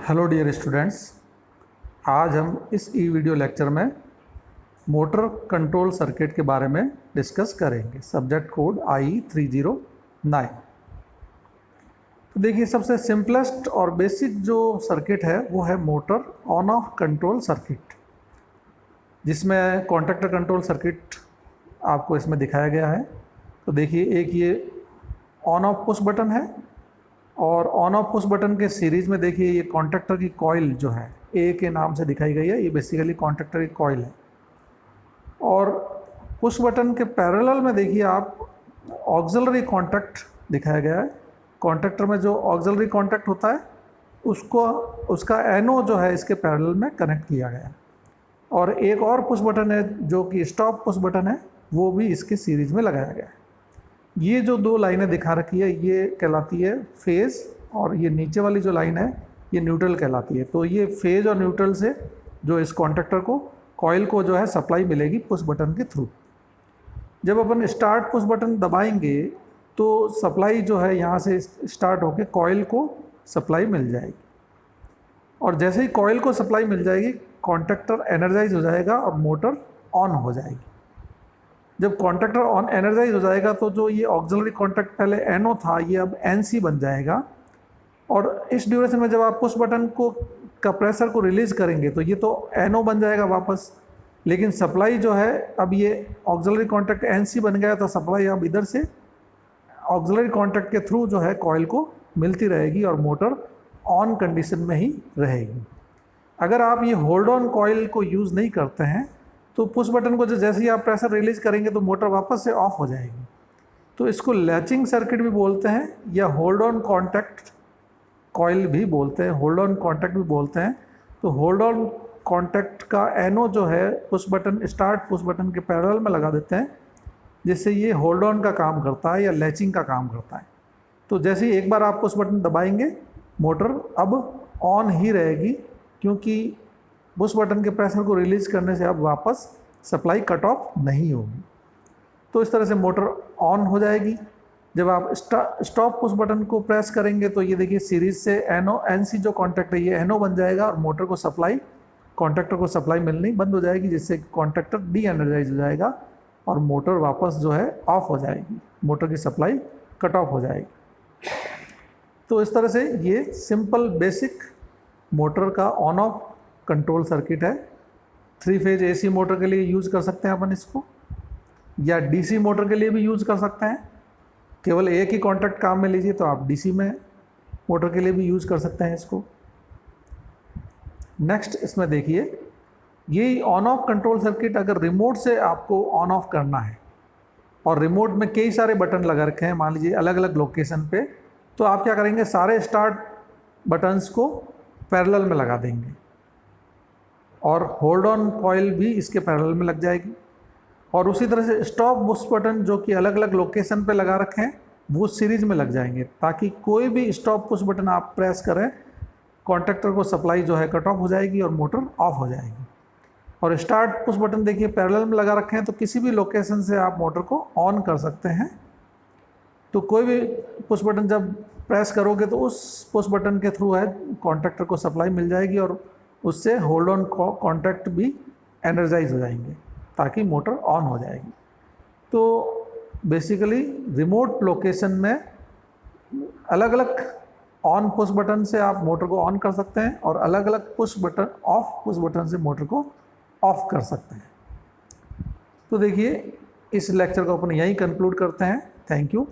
Hello dear students, आज हम इस ई वीडियो लेक्चर में मोटर कंट्रोल सर्किट के बारे में डिस्कस करेंगे। Subject code IE309। तो देखिए, सबसे सिंपलेस्ट और बेसिक जो सर्किट है वो है motor on off control circuit, जिसमें कॉन्टैक्टर कंट्रोल सर्किट आपको इसमें दिखाया गया है। तो देखिए, एक ये ऑन ऑफ पुश बटन है और ऑन ऑफ पुश बटन के सीरीज़ में देखिए ये कॉन्टैक्टर की कॉइल जो है ए के नाम से दिखाई गई है, ये बेसिकली कॉन्टैक्टर की कॉइल है। और पुश बटन के पैरेलल में देखिए आप ऑक्सिलरी कॉन्टैक्ट दिखाया गया है। कॉन्टैक्टर में जो ऑक्सिलरी कॉन्टैक्ट होता है उसका एनो जो है इसके पैरेलल में कनेक्ट किया गया है। और एक और पुश बटन है जो कि स्टॉप पुश बटन है, वो भी इसके सीरीज़ में लगाया गया है। ये जो दो लाइनें दिखा रखी है ये कहलाती है फेज़, और ये नीचे वाली जो लाइन है ये न्यूट्रल कहलाती है। तो ये फेज़ और न्यूट्रल से जो इस कॉन्टैक्टर को कॉइल को जो है सप्लाई मिलेगी पुश बटन के थ्रू। जब अपन स्टार्ट पुश बटन दबाएंगे तो सप्लाई जो है यहाँ से स्टार्ट होकर कॉइल को सप्लाई मिल जाएगी, और जैसे ही कॉइल को सप्लाई मिल जाएगी कॉन्टैक्टर एनर्जाइज हो जाएगा और मोटर ऑन हो जाएगी। जब कॉन्टैक्टर ऑन एनर्जाइज हो जाएगा तो जो ये ऑक्सिलरी कॉन्टैक्ट पहले एनओ था ये अब एनसी बन जाएगा, और इस ड्यूरेशन में जब आप पुश बटन को का प्रेशर को रिलीज़ करेंगे तो ये तो एनओ बन जाएगा वापस, लेकिन सप्लाई जो है अब ये ऑक्सिलरी कॉन्टैक्ट एनसी बन गया तो सप्लाई अब इधर से ऑक्सिलरी कॉन्टैक्ट के थ्रू जो है कॉइल को मिलती रहेगी और मोटर ऑन कंडीशन में ही रहेगी। अगर आप ये होल्ड ऑन कॉइल को यूज़ नहीं करते हैं तो पुश बटन को जैसे ही आप प्रेशर रिलीज़ करेंगे तो मोटर वापस से ऑफ हो जाएगी। तो इसको लैचिंग सर्किट भी बोलते हैं या होल्ड ऑन कॉन्टैक्ट कॉइल भी बोलते हैं, होल्ड ऑन कॉन्टैक्ट भी बोलते हैं। तो होल्ड ऑन कॉन्टैक्ट का एनो जो है push button start push button के पैरेलल में लगा देते हैं, जिससे ये होल्ड ऑन का काम करता है या लैचिंग का काम करता है। तो जैसे ही एक बार आप पुश बटन दबाएंगे मोटर अब ऑन ही रहेगी, क्योंकि पुश बटन के प्रेशर को रिलीज़ करने से अब वापस सप्लाई कट ऑफ नहीं होगी। तो इस तरह से मोटर ऑन हो जाएगी। जब आप स्टॉप पुश बटन को प्रेस करेंगे तो ये देखिए सीरीज़ से एनओ एनसी जो कॉन्टैक्ट है ये एनओ बन जाएगा और मोटर को सप्लाई कॉन्टैक्टर को सप्लाई मिलनी बंद हो जाएगी, जिससे कॉन्टैक्टर डी एनर्जाइज हो जाएगा और मोटर वापस जो है ऑफ हो जाएगी, मोटर की सप्लाई कट ऑफ हो जाएगी। तो इस तरह से ये सिंपल बेसिक मोटर का ऑन ऑफ कंट्रोल सर्किट है। 3 फेज AC मोटर के लिए यूज़ कर सकते हैं अपन इसको, या DC मोटर के लिए भी यूज़ कर सकते हैं। केवल एक ही कॉन्टैक्ट काम में लीजिए तो आप DC में मोटर के लिए भी यूज़ कर सकते हैं इसको। नेक्स्ट इसमें देखिए, ये ऑन ऑफ कंट्रोल सर्किट अगर रिमोट से आपको ऑन ऑफ करना है और रिमोट में कई सारे बटन लगा रखे हैं, मान लीजिए अलग अलग लोकेशन पे, तो आप क्या करेंगे, सारे स्टार्ट बटन्स को पैरेलल में लगा देंगे और होल्ड ऑन कॉइल भी इसके पैरेलल में लग जाएगी। और उसी तरह से स्टॉप पुश बटन जो कि अलग अलग लोकेशन पे लगा रखे हैं वो सीरीज में लग जाएंगे, ताकि कोई भी स्टॉप पुश बटन आप प्रेस करें कॉन्टैक्टर को सप्लाई जो है कट ऑफ हो जाएगी और मोटर ऑफ हो जाएगी। और स्टार्ट पुश बटन देखिए पैरेलल में लगा रखे हैं, तो किसी भी लोकेशन से आप मोटर को ऑन कर सकते हैं। तो कोई भी पुश बटन जब प्रेस करोगे तो उस पुश बटन के थ्रू है कॉन्टैक्टर को सप्लाई मिल जाएगी और उससे होल्ड ऑन कॉन्टैक्ट भी एनर्जाइज हो जाएंगे ताकि मोटर ऑन हो जाएगी। तो बेसिकली रिमोट लोकेशन में अलग अलग ऑन पुश बटन से आप मोटर को ऑन कर सकते हैं और अलग अलग पुश बटन से मोटर को ऑफ कर सकते हैं। तो देखिए, इस लेक्चर को अपन यहीं कंक्लूड करते हैं। Thank you.